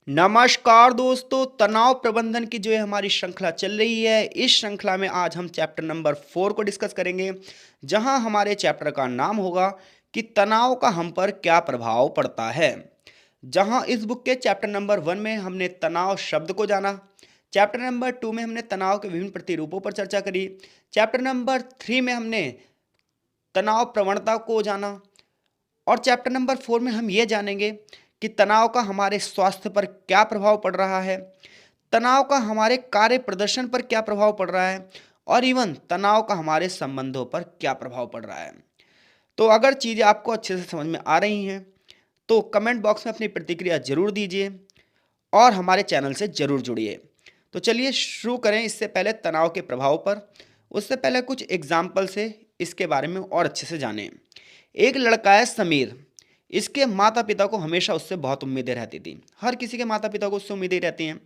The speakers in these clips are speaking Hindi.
नमस्कार दोस्तों, तनाव प्रबंधन की जो है हमारी श्रृंखला चल रही है। इस श्रृंखला में आज हम चैप्टर नंबर 4 को डिस्कस करेंगे, जहां हमारे चैप्टर का नाम होगा कि तनाव का हम पर क्या प्रभाव पड़ता है। जहां इस बुक के चैप्टर नंबर 1 में हमने तनाव शब्द को जाना, चैप्टर नंबर 2 में हमने तनाव के विभिन्न प्रतिरूपों पर चर्चा करी, चैप्टर नंबर 3 में हमने तनाव प्रवणता को जाना और चैप्टर नंबर 4 में हम ये जानेंगे कि तनाव का हमारे स्वास्थ्य पर क्या प्रभाव पड़ रहा है, तनाव का हमारे कार्य प्रदर्शन पर क्या प्रभाव पड़ रहा है और इवन तनाव का हमारे संबंधों पर क्या प्रभाव पड़ रहा है। तो अगर चीज़ें आपको अच्छे से समझ में आ रही हैं तो कमेंट बॉक्स में अपनी प्रतिक्रिया जरूर दीजिए और हमारे चैनल से जरूर जुड़िए। तो चलिए शुरू करें। इससे पहले तनाव के प्रभाव पर, उससे पहले कुछ एग्जाम्पल से इसके बारे में और अच्छे से जानें। एक लड़का है समीर। इसके माता पिता को हमेशा उससे बहुत उम्मीदें रहती थी। हर किसी के माता पिता को उससे उम्मीदें रहती हैं।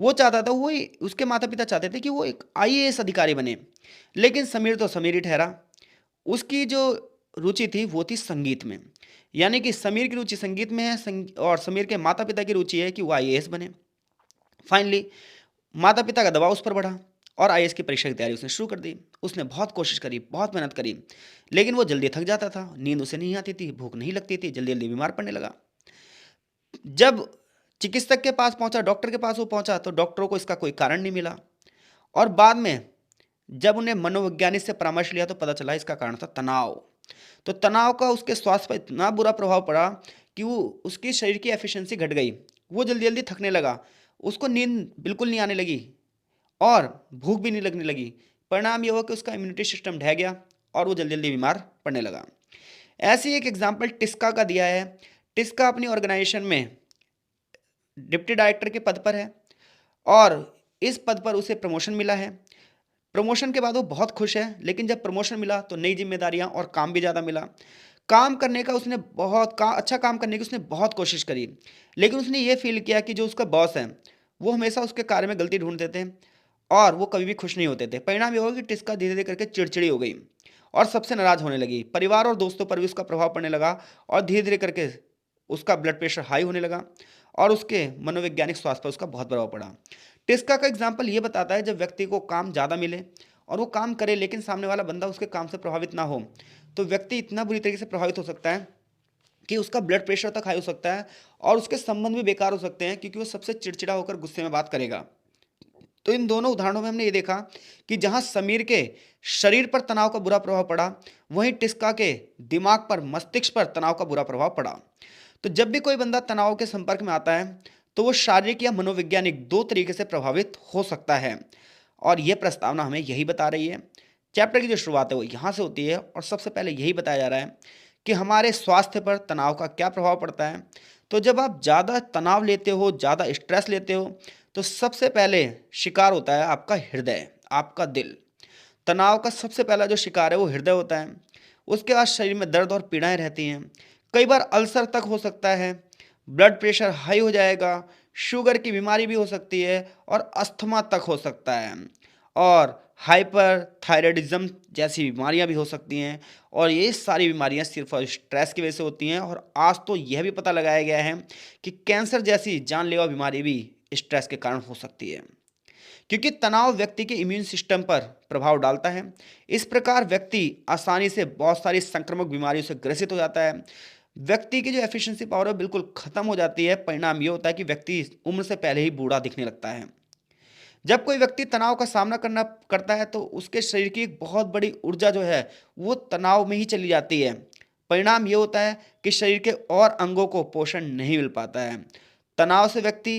वो चाहता था, उसके माता पिता चाहते थे कि वो एक आईएएस अधिकारी बने। लेकिन समीर तो समीर ही ठहरा। उसकी जो रुचि थी वो थी संगीत में। यानी कि समीर की रुचि संगीत में है और समीर के माता पिता की रुचि है कि वो आईएएस बने। फाइनली माता पिता का दबाव उस पर बढ़ा और आईएएस की परीक्षा की तैयारी उसने शुरू कर दी। उसने बहुत कोशिश करी, बहुत मेहनत करी, लेकिन वो जल्दी थक जाता था, नींद उसे नहीं आती थी, भूख नहीं लगती थी, जल्दी जल्दी बीमार पड़ने लगा। जब चिकित्सक के पास पहुंचा, डॉक्टर के पास वो पहुंचा, तो डॉक्टरों को इसका कोई कारण नहीं मिला। और बाद में जब उन्हें मनोवैज्ञानिक से परामर्श लिया तो पता चला इसका कारण था तनाव। तो तनाव का उसके स्वास्थ्य पर इतना बुरा प्रभाव पड़ा कि वो उसकी शरीर की एफिशिएंसी घट गई। वो जल्दी जल्दी थकने लगा, उसको नींद बिल्कुल नहीं आने लगी और भूख भी नहीं लगने लगी। परिणाम ये हुआ कि उसका इम्यूनिटी सिस्टम ढह गया और वो जल्दी जल्दी बीमार पड़ने लगा। ऐसे ही एक एग्जाम्पल टिस्का का दिया है। टिस्का अपनी ऑर्गेनाइजेशन में डिप्टी डायरेक्टर के पद पर है और इस पद पर उसे प्रमोशन मिला है। प्रमोशन के बाद वो बहुत खुश है, लेकिन जब प्रमोशन मिला तो नई जिम्मेदारियां और काम भी ज़्यादा मिला। काम करने का उसने अच्छा काम करने की उसने बहुत कोशिश करी, लेकिन उसने ये फील किया कि जो उसका बॉस है वो हमेशा उसके कार्य में गलती ढूंढ देते हैं और वो कभी भी खुश नहीं होते थे। परिणाम ये हुआ कि टिस्का धीरे धीरे करके चिड़चिड़ी हो गई और सबसे नाराज होने लगी। परिवार और दोस्तों पर भी उसका प्रभाव पड़ने लगा और धीरे धीरे करके उसका ब्लड प्रेशर हाई होने लगा और उसके मनोवैज्ञानिक स्वास्थ्य पर उसका बहुत प्रभाव पड़ा। टिस्का का एग्जाम्पल ये बताता है, जब व्यक्ति को काम ज़्यादा मिले और वो काम करे लेकिन सामने वाला बंदा उसके काम से प्रभावित ना हो, तो व्यक्ति इतना बुरी तरीके से प्रभावित हो सकता है कि उसका ब्लड प्रेशर तक हाई हो सकता है और उसके संबंध भी बेकार हो सकते हैं, क्योंकि वो सबसे चिड़चिड़ा होकर गुस्से में बात करेगा। तो इन दोनों उदाहरणों में हमने ये देखा कि जहां समीर के शरीर पर तनाव का बुरा प्रभाव पड़ा, वहीं टिस्का के दिमाग पर, मस्तिष्क पर तनाव का बुरा प्रभाव पड़ा। तो जब भी कोई बंदा तनाव के संपर्क में आता है तो वो शारीरिक या मनोवैज्ञानिक दो तरीके से प्रभावित हो सकता है और यह प्रस्तावना हमें यही बता रही है। चैप्टर की जो शुरुआत है वो यहाँ से होती है और सबसे पहले यही बताया जा रहा है कि हमारे स्वास्थ्य पर तनाव का क्या प्रभाव पड़ता है। तो जब आप ज़्यादा तनाव लेते हो, ज़्यादा स्ट्रेस लेते हो, तो सबसे पहले शिकार होता है आपका हृदय, आपका दिल। तनाव का सबसे पहला जो शिकार है वो हृदय होता है। उसके बाद शरीर में दर्द और पीड़ाएं रहती हैं। कई बार अल्सर तक हो सकता है, ब्लड प्रेशर हाई हो जाएगा, शुगर की बीमारी भी हो सकती है और अस्थमा तक हो सकता है और हाइपर थायराइडिज्म जैसी बीमारियां भी हो सकती हैं। और ये सारी बीमारियां सिर्फ और स्ट्रेस की वजह से होती हैं। और आज तो यह भी पता लगाया गया है कि कैंसर जैसी जानलेवा बीमारी भी स्ट्रेस के कारण हो सकती है, क्योंकि तनाव व्यक्ति के इम्यून सिस्टम पर प्रभाव डालता है। इस प्रकार व्यक्ति आसानी से बहुत सारी संक्रामक बीमारियों से ग्रसित हो जाता है। व्यक्ति की जो एफिशिएंसी पावर है बिल्कुल खत्म हो जाती है। परिणाम ये होता है कि व्यक्ति उम्र से पहले ही बूढ़ा दिखने लगता है। जब कोई व्यक्ति तनाव का सामना करना करता है तो उसके शरीर की एक बहुत बड़ी ऊर्जा जो है वो तनाव में ही चली जाती है। परिणाम ये होता है कि शरीर के और अंगों को पोषण नहीं मिल पाता है। तनाव से व्यक्ति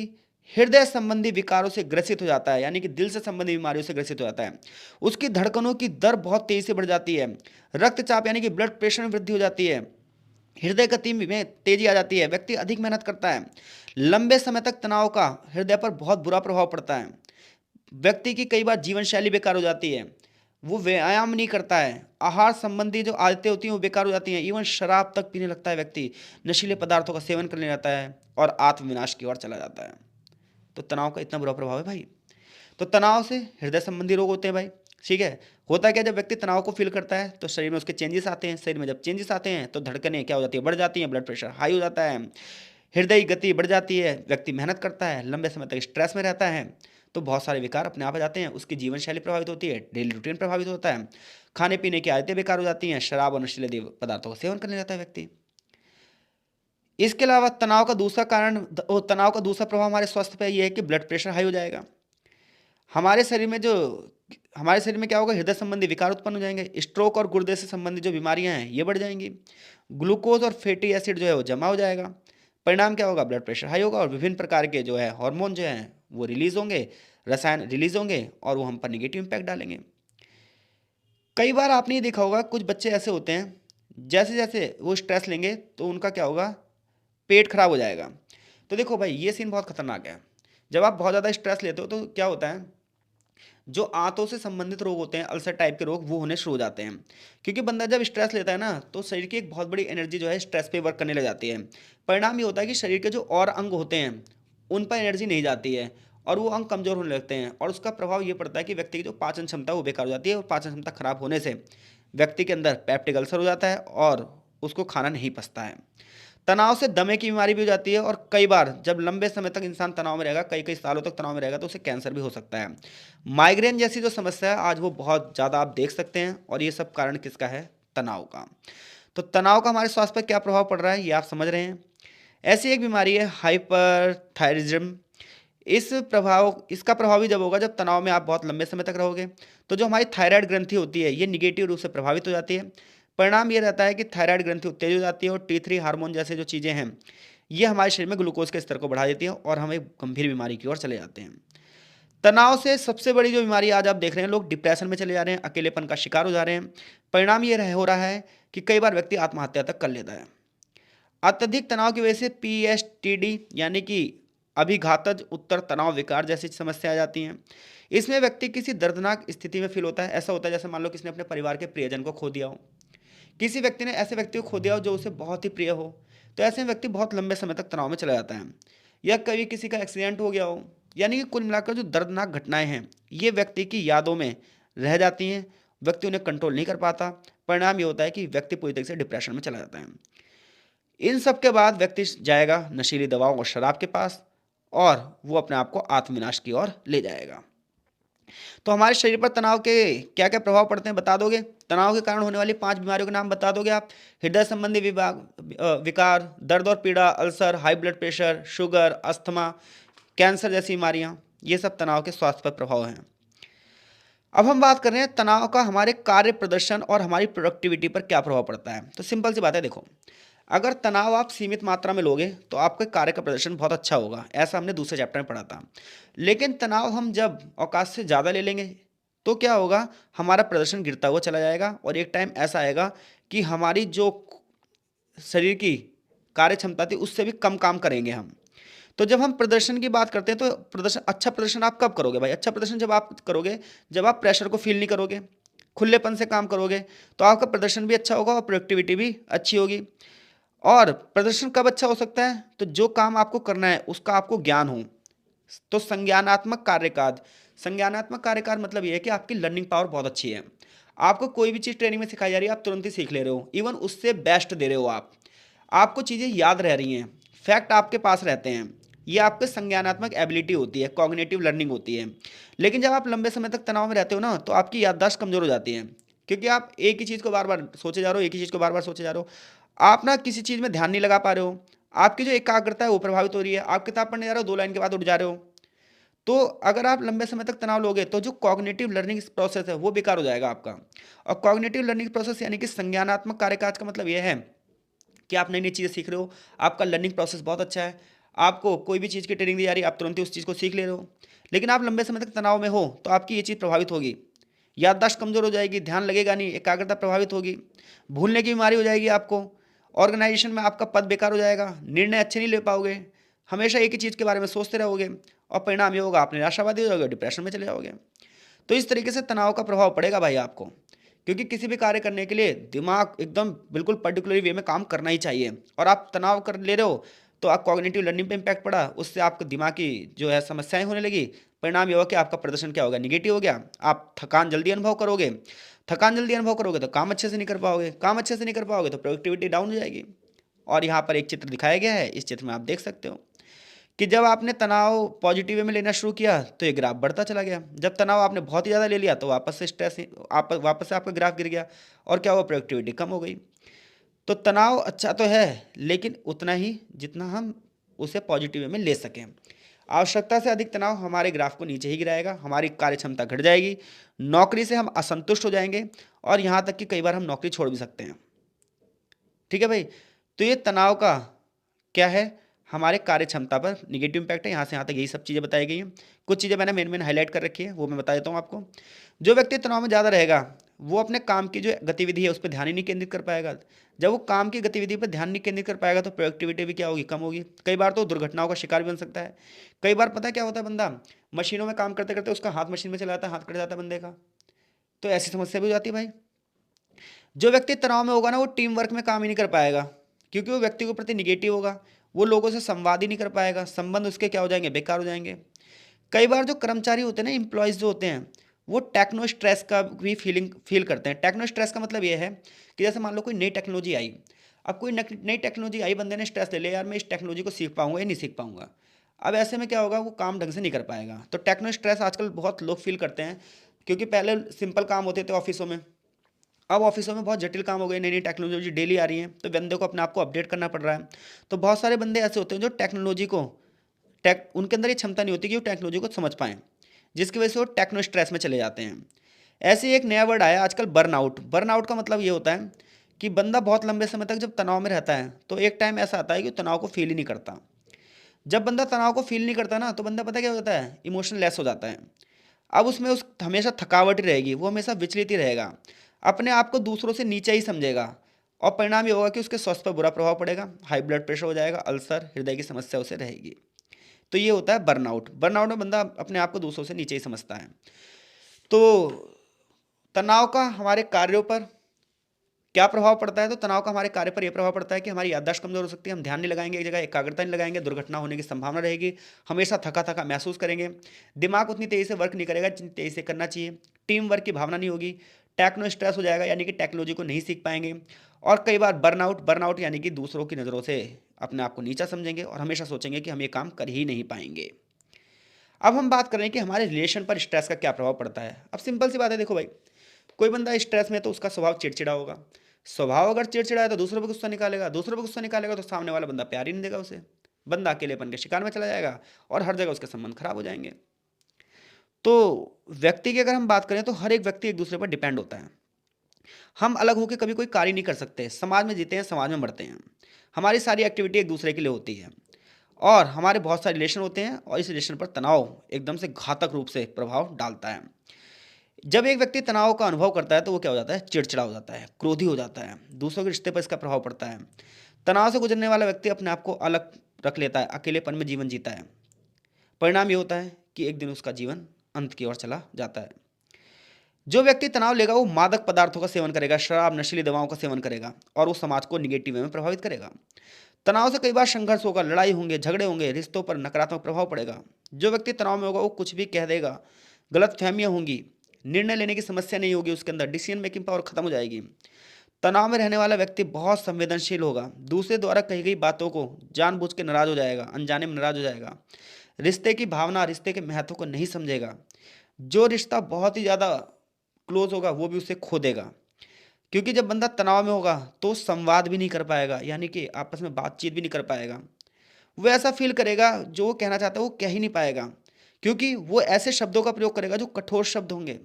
हृदय संबंधी विकारों से ग्रसित हो जाता है, यानी कि दिल से संबंधी बीमारियों से ग्रसित हो जाता है। उसकी धड़कनों की दर बहुत तेजी से बढ़ जाती है। रक्तचाप यानी कि ब्लड प्रेशर में वृद्धि हो जाती है। हृदय गति में तेजी आ जाती है। व्यक्ति अधिक मेहनत करता है। लंबे समय तक तनाव का हृदय पर बहुत बुरा प्रभाव पड़ता है। व्यक्ति की कई बार जीवन शैली बेकार हो जाती है। वो व्यायाम नहीं करता है। आहार संबंधी जो आदतें होती हैं वो बेकार हो जाती हैं। इवन शराब तक पीने लगता है व्यक्ति, नशीले पदार्थों का सेवन करने लगता है और आत्मविनाश की ओर चला जाता है। तो तनाव का इतना बुरा प्रभाव है भाई। तो तनाव से हृदय संबंधी रोग होते हैं भाई। ठीक है। होता क्या, जब व्यक्ति तनाव को फील करता है तो शरीर में उसके चेंजेस आते हैं। शरीर में जब चेंजेस आते हैं तो धड़कनें क्या हो जाती है, बढ़ जाती हैं, ब्लड प्रेशर हाई हो जाता है। हृदय की गति बढ़ जाती है, व्यक्ति मेहनत करता है, लंबे समय तक स्ट्रेस में रहता है, तो बहुत सारे विकार अपने आप आ जाते हैं। उसकी जीवन शैली प्रभावित होती है, डेली रूटीन प्रभावित होता है, खाने पीने की आदतें बेकार हो जाती हैं, शराब और नशीले पदार्थों का सेवन करने लगता है व्यक्ति। इसके अलावा तनाव का दूसरा प्रभाव हमारे स्वास्थ्य पर यह है कि ब्लड प्रेशर हाई हो जाएगा। हमारे शरीर में जो हमारे शरीर में क्या होगा, हृदय संबंधी विकार उत्पन्न हो जाएंगे, स्ट्रोक और गुर्दे से संबंधित जो बीमारियां हैं ये बढ़ जाएंगी, ग्लूकोज और फैटी एसिड जो है वो जमा हो जाएगा। परिणाम क्या होगा, ब्लड प्रेशर हाई होगा और विभिन्न प्रकार के जो है हार्मोन जो हैं वो रिलीज होंगे, रसायन रिलीज होंगे और वो हम पर निगेटिव इम्पैक्ट डालेंगे। कई बार आपने ये देखा होगा, कुछ बच्चे ऐसे होते हैं जैसे जैसे वो स्ट्रेस लेंगे तो उनका क्या होगा, पेट खराब हो जाएगा। तो देखो भाई, ये सीन बहुत खतरनाक है। जब आप बहुत ज़्यादा स्ट्रेस लेते हो तो क्या होता है, जो आंतों से संबंधित रोग होते हैं, अल्सर टाइप के रोग, वो होने शुरू हो जाते हैं। क्योंकि बंदा जब स्ट्रेस लेता है ना तो शरीर की एक बहुत बड़ी एनर्जी जो है स्ट्रेस पे वर्क करने लग जाती है। परिणाम ये होता है कि शरीर के जो और अंग होते हैं उन पर एनर्जी नहीं जाती है और वो अंग कमजोर होने लगते हैं, और उसका प्रभाव ये पड़ता है कि व्यक्ति की जो पाचन क्षमता है वो बेकार हो जाती है, और पाचन क्षमता खराब होने से व्यक्ति के अंदर पैप्टिक अल्सर हो जाता है और उसको खाना नहीं पचता है। तनाव से दमे की बीमारी भी हो जाती है, और कई बार जब लंबे समय तक इंसान तनाव में रहेगा, कई कई सालों तक तनाव में रहेगा, तो उसे कैंसर भी हो सकता है। माइग्रेन जैसी जो समस्या है आज वो बहुत ज़्यादा आप देख सकते हैं, और ये सब कारण किसका है, तनाव का। तो तनाव का हमारे स्वास्थ्य पर क्या प्रभाव पड़ रहा है ये आप समझ रहे हैं। ऐसी एक बीमारी है हाइपरथायरिज्म। इसका प्रभाव भी जब होगा जब तनाव में आप बहुत लंबे समय तक रहोगे, तो जो हमारी थायराइड ग्रंथि होती है ये निगेटिव रूप से प्रभावित हो जाती है। परिणाम ये रहता है कि थायराइड ग्रंथि उत्तेजित हो जाती है और T3 हार्मोन जैसे जो चीज़ें हैं ये हमारे शरीर में ग्लूकोज के स्तर को बढ़ा देती हैं और हम एक गंभीर बीमारी की ओर चले जाते हैं। तनाव से सबसे बड़ी जो बीमारी आज आप देख रहे हैं, लोग डिप्रेशन में चले जा रहे हैं, अकेलेपन का शिकार हो जा रहे हैं। परिणाम ये हो रहा है कि कई बार व्यक्ति आत्महत्या तक कर लेता है। अत्यधिक तनाव की वजह से PSTD यानी कि अभिघातज उत्तर तनाव विकार जैसी समस्या आ जाती हैं। इसमें व्यक्ति किसी दर्दनाक स्थिति में फील होता है। ऐसा होता है जैसे मान लो किसी ने अपने परिवार के प्रियजन को खो दिया हो, किसी व्यक्ति ने ऐसे व्यक्ति को खो दिया हो जो उसे बहुत ही प्रिय हो, तो ऐसे में व्यक्ति बहुत लंबे समय तक तनाव में चला जाता है। या कभी किसी का एक्सीडेंट हो गया हो, यानी कि कुल मिलाकर जो दर्दनाक घटनाएं हैं ये व्यक्ति की यादों में रह जाती हैं, व्यक्ति उन्हें कंट्रोल नहीं कर पाता। परिणाम ये होता है कि व्यक्ति पूरी तरीके से डिप्रेशन में चला जाता है। इन सब के बाद व्यक्ति जाएगा नशीली दवाओं और शराब के पास, और वो अपने आप को आत्मविनाश की ओर ले जाएगा। तो हमारे शरीर पर तनाव के क्या क्या प्रभाव पड़ते हैं बता दोगे? तनाव के कारण होने वाली 5 बीमारियों के नाम बता दोगे आप? हृदय संबंधी विकार, दर्द और पीड़ा, ulcer, high blood pressure, sugar, asthma, cancer जैसी बीमारियां, ये सब तनाव के स्वास्थ्य पर प्रभाव हैं। अब हम बात कर रहे हैं तनाव का हमारे कार्य प्रदर्शन और हमारी प्रोडक्टिविटी पर क्या प्रभाव पड़ता है। तो सिंपल सी बात है, देखो, अगर तनाव आप सीमित मात्रा में लोगे तो आपके कार्य का प्रदर्शन बहुत अच्छा होगा, ऐसा हमने दूसरे चैप्टर में पढ़ा था। लेकिन तनाव हम जब औकात से ज़्यादा ले लेंगे तो क्या होगा, हमारा प्रदर्शन गिरता हुआ चला जाएगा, और एक टाइम ऐसा आएगा कि हमारी जो शरीर की कार्य क्षमता थी उससे भी कम काम करेंगे हम। तो जब हम प्रदर्शन की बात करते हैं तो अच्छा प्रदर्शन आप कब करोगे भाई? अच्छा प्रदर्शन जब आप करोगे जब आप प्रेशर को फील नहीं करोगे, खुलेपन से काम करोगे, तो आपका प्रदर्शन भी अच्छा होगा और प्रोडक्टिविटी भी अच्छी होगी। और प्रदर्शन कब अच्छा हो सकता है? तो जो काम आपको करना है उसका आपको ज्ञान हो। तो संज्ञानात्मक कार्यकाल मतलब ये है कि आपकी लर्निंग पावर बहुत अच्छी है। आपको कोई भी चीज़ ट्रेनिंग में सिखाई जा रही है, आप तुरंत ही सीख ले रहे हो, इवन उससे बेस्ट दे रहे हो आप। आपको चीज़ें याद रह रही हैं, फैक्ट आपके पास रहते हैं। ये आपके संज्ञानात्मक एबिलिटी होती है, कॉग्निटिव लर्निंग होती है। लेकिन जब आप लंबे समय तक तनाव में रहते हो ना तो आपकी याददाश्त कमज़ोर हो जाती है, क्योंकि आप एक ही चीज़ को बार बार सोचे जा रहे हो, एक ही चीज़ को बार बार सोचे जा रहे हो। आप ना किसी चीज़ में ध्यान नहीं लगा पा रहे हो, आपकी जो एकाग्रता है वो प्रभावित हो रही है। आप किताब पढ़ने जा रहे हो, 2 लाइन के बाद उठ जा रहे हो। तो अगर आप लंबे समय तक तनाव लोगे तो जो कॉग्निटिव लर्निंग प्रोसेस है वो बेकार हो जाएगा आपका। और कॉग्निटिव लर्निंग प्रोसेस यानी कि संज्ञानात्मक कार्यकाज का मतलब यह है कि आप नई नई चीज़ें सीख रहे हो, आपका लर्निंग प्रोसेस बहुत अच्छा है, आपको कोई भी चीज़ की ट्रेनिंग दी जा रही है, आप तुरंत ही उस चीज़ को सीख ले रहे हो। लेकिन आप लंबे समय तक तनाव में हो तो आपकी ये चीज़ प्रभावित होगी, याददाश्त कमज़ोर हो जाएगी, ध्यान लगेगा नहीं, एकाग्रता प्रभावित होगी, भूलने की बीमारी हो जाएगी आपको, ऑर्गेनाइजेशन में आपका पद बेकार हो जाएगा, निर्णय अच्छे नहीं ले पाओगे, हमेशा एक ही चीज़ के बारे में सोचते रहोगे, और परिणाम ये होगा आप निराशावादी हो जाओगे, डिप्रेशन में चले जाओगे। तो इस तरीके से तनाव का प्रभाव पड़ेगा भाई आपको, क्योंकि किसी भी कार्य करने के लिए दिमाग एकदम बिल्कुल पर्टिकुलर वे में काम करना ही चाहिए। और आप तनाव कर ले रहे हो तो आप कॉग्निटिव लर्निंग पे इम्पैक्ट पड़ा, उससे आपको दिमाग की जो है समस्याएं होने लगी। परिणाम ये होगा कि आपका प्रदर्शन क्या होगा, निगेटिव हो गया। आप थकान जल्दी अनुभव करोगे, थकान जल्दी अनुभव करोगे तो काम अच्छे से नहीं कर पाओगे, काम अच्छे से नहीं कर पाओगे तो प्रोडक्टिविटी डाउन हो जाएगी। और यहाँ पर एक चित्र दिखाया गया है, इस चित्र में आप देख सकते हो कि जब आपने तनाव पॉजिटिव वे में लेना शुरू किया तो ये ग्राफ बढ़ता चला गया। जब तनाव आपने बहुत ही ज़्यादा ले लिया तो वापस से स्ट्रेस आप वापस से आपका ग्राफ गिर गया और क्या हुआ, प्रोडक्टिविटी कम हो गई। तो तनाव अच्छा तो है लेकिन उतना ही जितना हम उसे पॉजिटिव वे में ले सकें। आवश्यकता से अधिक तनाव हमारे ग्राफ को नीचे ही गिराएगा, हमारी कार्य क्षमता घट जाएगी, नौकरी से हम असंतुष्ट हो जाएंगे और यहाँ तक कि कई बार हम नौकरी छोड़ भी सकते हैं। ठीक है भाई, तो ये तनाव का क्या है, हमारे कार्य क्षमता पर निगेटिव इंपैक्ट है। यहाँ से यहाँ तक यही सब चीज़ें बताई गई हैं। कुछ चीज़ें मैंने मेन हाईलाइट कर रखी है, वो मैं बता देता हूँ आपको। जो व्यक्ति तनाव में ज़्यादा रहेगा वो अपने काम की जो गतिविधि है उस पर ध्यान ही नहीं केंद्रित कर पाएगा। जब वो काम की गतिविधि पर ध्यान नहीं केंद्रित कर पाएगा तो प्रोडक्टिविटी भी क्या होगी, कम होगी। कई बार तो दुर्घटनाओं का शिकार भी बन सकता है। कई बार पता है क्या होता है, बंदा मशीनों में काम करते करते उसका हाथ मशीन में चला जाता है, हाथ कट जाता है बंदे का, तो ऐसी समस्या भी हो जाती है भाई। जो व्यक्ति तनाव में होगा ना वो टीम वर्क में काम ही नहीं कर पाएगा, क्योंकि वो व्यक्ति के प्रति निगेटिव होगा, वो लोगों से संवाद ही नहीं कर पाएगा, संबंध उसके क्या हो जाएंगे, बेकार हो जाएंगे। कई बार जो कर्मचारी होते हैं ना, एम्प्लॉयज़ जो होते हैं, वो टेक्नो स्ट्रेस का भी फील करते हैं। टेक्नो स्ट्रेस का मतलब ये है कि जैसे मान लो कोई नई टेक्नोलॉजी आई, अब कोई नई टेक्नोलॉजी आई, बंदे ने स्ट्रेस ले लिया, यार मैं इस टेक्नोलॉजी को सीख पाऊंगा या नहीं सीख पाऊंगा। अब ऐसे में क्या होगा, वो काम ढंग से नहीं कर पाएगा। तो टेक्नो स्ट्रेस आजकल बहुत लोग फील करते हैं, क्योंकि पहले सिंपल काम होते थे ऑफिसों में, अब ऑफिसों में बहुत जटिल काम हो गए, नई नई टेक्नोलॉजी डेली आ रही है, तो बंदे को अपने आप को अपडेट करना पड़ रहा है। तो बहुत सारे बंदे ऐसे होते हैं जो टेक्नोलॉजी को उनके अंदर ये क्षमता नहीं होती कि वो टेक्नोलॉजी को समझ पाएँ, जिसकी वजह से वो टेक्नो स्ट्रेस में चले जाते हैं। ऐसे ही एक नया वर्ड आया आजकल, बर्नआउट। बर्नआउट का मतलब ये होता है कि बंदा बहुत लंबे समय तक जब तनाव में रहता है तो एक टाइम ऐसा आता है कि तनाव को फील ही नहीं करता। जब बंदा तनाव को फील नहीं करता ना, तो बंदा पता क्या होता है, इमोशनल लेस हो जाता है। अब उसमें उस हमेशा थकावट ही रहेगी, वो हमेशा विचलित ही रहेगा, अपने आप को दूसरों से नीचे ही समझेगा, और परिणाम ये होगा कि उसके स्वास्थ्य पर बुरा प्रभाव पड़ेगा, हाई ब्लड प्रेशर हो जाएगा, अल्सर, हृदय की समस्या उसे रहेगी। तो ये होता है बर्नआउट। बर्नआउट में बंदा अपने आप को दूसरों से नीचे ही समझता है। तो तनाव का हमारे कार्यों पर क्या प्रभाव पड़ता है, तो तनाव का हमारे कार्य पर यह प्रभाव पड़ता है कि हमारी याददाश्त कमजोर हो सकती है, हम ध्यान नहीं लगाएंगे एक जगह, एकाग्रता नहीं लगाएंगे, दुर्घटना होने की संभावना रहेगी, हमेशा थका थका महसूस करेंगे, दिमाग उतनी तेजी से वर्क नहीं करेगा जितनी तेजी से करना चाहिए, टीम वर्क की भावना नहीं होगी, टेक्नो स्ट्रेस हो जाएगा, यानी कि टेक्नोलॉजी को नहीं सीख पाएंगे, और कई बार बर्नआउट यानी कि दूसरों की नज़रों से अपने आप को नीचा समझेंगे और हमेशा सोचेंगे कि हम ये काम कर ही नहीं पाएंगे। अब हम बात करें कि हमारे रिलेशन पर स्ट्रेस का क्या प्रभाव पड़ता है। अब सिंपल सी बात है, देखो भाई, कोई बंदा स्ट्रेस में तो उसका स्वभाव चिड़चिड़ा होगा, स्वभाव अगर चिड़चिड़ा है तो दूसरों पर गुस्सा निकालेगा, दूसरों पर गुस्सा निकालेगा तो सामने वाला बंदा प्यार ही नहीं देगा उसे, बंदा अकेलेपन के शिकार में चला जाएगा और हर जगह उसके संबंध खराब हो जाएंगे। तो व्यक्ति की अगर हम बात करें तो हर एक व्यक्ति एक दूसरे पर डिपेंड होता है। हम अलग होकर कभी कोई कार्य नहीं कर सकते, समाज में जीते हैं, समाज में मरते हैं, हमारी सारी एक्टिविटी एक दूसरे के लिए होती है, और हमारे बहुत सारे रिलेशन होते हैं, और इस रिलेशन पर तनाव एकदम से घातक रूप से प्रभाव डालता है। जब एक व्यक्ति तनाव का अनुभव करता है तो वो क्या हो जाता है, चिड़चिड़ा हो जाता है, क्रोधी हो जाता है, दूसरों के रिश्ते पर इसका प्रभाव पड़ता है। तनाव से गुजरने वाला व्यक्ति अपने आप को अलग रख लेता है, अकेलेपन में जीवन जीता है। परिणाम ये होता है कि एक दिन उसका जीवन अंत की ओर चला जाता है। जो व्यक्ति तनाव लेगा वो मादक पदार्थों का सेवन करेगा, शराब, नशीली दवाओं का सेवन करेगा, और वो समाज को निगेटिव वे में प्रभावित करेगा। तनाव से कई बार संघर्ष होगा, लड़ाई होंगे, झगड़े होंगे, रिश्तों पर नकारात्मक प्रभाव पड़ेगा। जो व्यक्ति तनाव में होगा वो कुछ भी कह देगा, गलत फहमियाँ होंगी, निर्णय लेने की समस्या नहीं होगी, उसके अंदर डिसीजन मेकिंग पावर खत्म हो जाएगी। तनाव में रहने वाला व्यक्ति बहुत संवेदनशील होगा, दूसरे द्वारा कही गई बातों को जानबूझ के नाराज हो जाएगा, अनजाने में नाराज हो जाएगा, रिश्ते की भावना, रिश्ते के महत्व को नहीं समझेगा। जो रिश्ता बहुत ही ज़्यादा क्लोज होगा वो भी उसे खो देगा, क्योंकि जब बंदा तनाव में होगा तो संवाद भी नहीं कर पाएगा, यानी कि आपस में बातचीत भी नहीं कर पाएगा। वो ऐसा फील करेगा, जो वो कहना चाहता है वो कह ही नहीं पाएगा, क्योंकि वो ऐसे शब्दों का प्रयोग करेगा जो कठोर शब्द होंगे,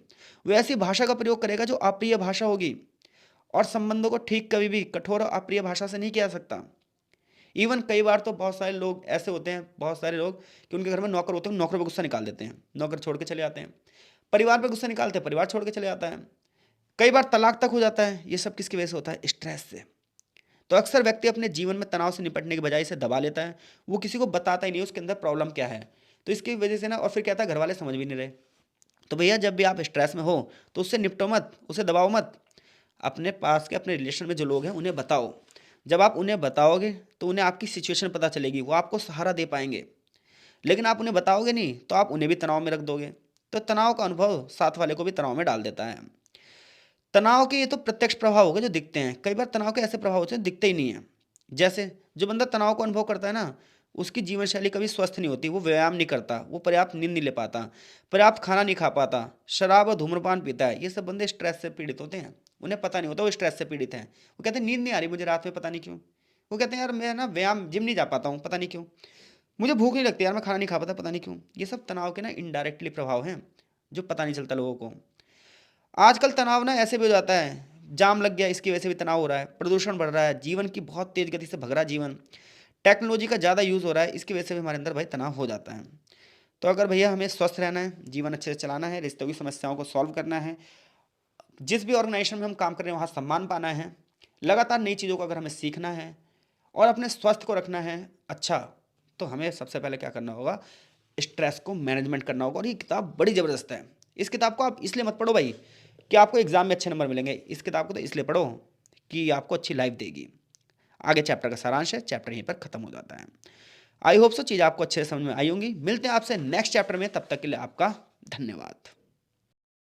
वो ऐसी भाषा का प्रयोग करेगा जो अप्रिय भाषा होगी, और संबंधों को ठीक कभी भी कठोर और अप्रिय भाषा से नहीं किया जा सकता। इवन कई बार तो बहुत सारे लोग ऐसे होते हैं, बहुत सारे लोग कि उनके घर में नौकर होते हैं, नौकर पर गुस्सा निकाल देते हैं, नौकर छोड़ के चले आते हैं, परिवार पर गुस्सा निकालते हैं, परिवार छोड़ के चले जाता है, कई बार तलाक तक हो जाता है। ये सब किसकी वजह से होता है, स्ट्रेस से। तो अक्सर व्यक्ति अपने जीवन में तनाव से निपटने के बजाय इसे दबा लेता है, वो किसी को बताता ही नहीं उसके अंदर प्रॉब्लम क्या है। तो इसकी वजह से ना, और फिर कहता है घर वाले समझ भी नहीं रहे। तो भैया जब भी आप स्ट्रेस में हो तो उससे निपटो मत, उसे दबाओ मत, अपने पास के अपने रिलेशन में जो लोग हैं उन्हें बताओ। जब आप उन्हें बताओगे तो उन्हें आपकी सिचुएशन पता चलेगी, वो आपको सहारा दे पाएंगे। लेकिन आप उन्हें बताओगे नहीं तो आप उन्हें भी तनाव में रख दोगे, तो तनाव का अनुभव साथ वाले को भी तनाव में डाल देता है। तनाव के ये तो प्रत्यक्ष प्रभाव हो गए जो दिखते हैं, कई बार तनाव के ऐसे प्रभाव होते हैं दिखते ही नहीं है। जैसे जो बंदा तनाव को अनुभव करता है ना, उसकी जीवन शैली कभी स्वस्थ नहीं होती, वो व्यायाम नहीं करता, वो पर्याप्त नींद नहीं ले पाता, पर्याप्त खाना नहीं खा पाता, शराब और धूम्रपान पीता है। ये सब बंदे स्ट्रेस से पीड़ित होते हैं, उन्हें पता नहीं होता वो स्ट्रेस से पीड़ित हैं। वो कहते हैं नींद नहीं आ रही मुझे रात में, पता नहीं क्यों। वो कहते हैं यार मैं ना व्यायाम जिम नहीं जा पाता हूँ, पता नहीं क्यों। मुझे भूख नहीं लगती यार, मैं खाना नहीं खा पाता, पता नहीं क्यों। ये सब तनाव के ना इनडायरेक्टली प्रभाव हैं, जो पता नहीं चलता लोगों को। आजकल तनाव ना ऐसे भी हो जाता है, जाम लग गया इसकी वजह से भी तनाव हो रहा है, प्रदूषण बढ़ रहा है, जीवन की बहुत तेज गति से भग रहा है जीवन, टेक्नोलॉजी का ज़्यादा यूज़ हो रहा है, इसकी वजह से भी हमारे अंदर भाई तनाव हो जाता है। तो अगर भैया हमें स्वस्थ रहना है, जीवन अच्छे से चलाना है, रिश्तों की समस्याओं को सॉल्व करना है, जिस भी ऑर्गेनाइजेशन में हम काम कर रहे हैं वहाँ सम्मान पाना है, लगातार नई चीज़ों को अगर हमें सीखना है और अपने स्वास्थ्य को रखना है अच्छा, तो हमें सबसे पहले क्या करना होगा, स्ट्रेस को मैनेजमेंट करना होगा। और ये किताब बड़ी ज़बरदस्त है। इस किताब को आप इसलिए मत पढ़ो भाई कि आपको एग्जाम में अच्छे नंबर मिलेंगे, इस किताब को तो इसलिए पढ़ो कि आपको अच्छी लाइफ देगी। आगे चैप्टर का सारांश है, चैप्टर यहीं पर खत्म हो जाता है। आई होप सो चीज़ आपको अच्छे से समझ में आई होंगी। मिलते हैं आपसे नेक्स्ट चैप्टर में, तब तक के लिए आपका धन्यवाद।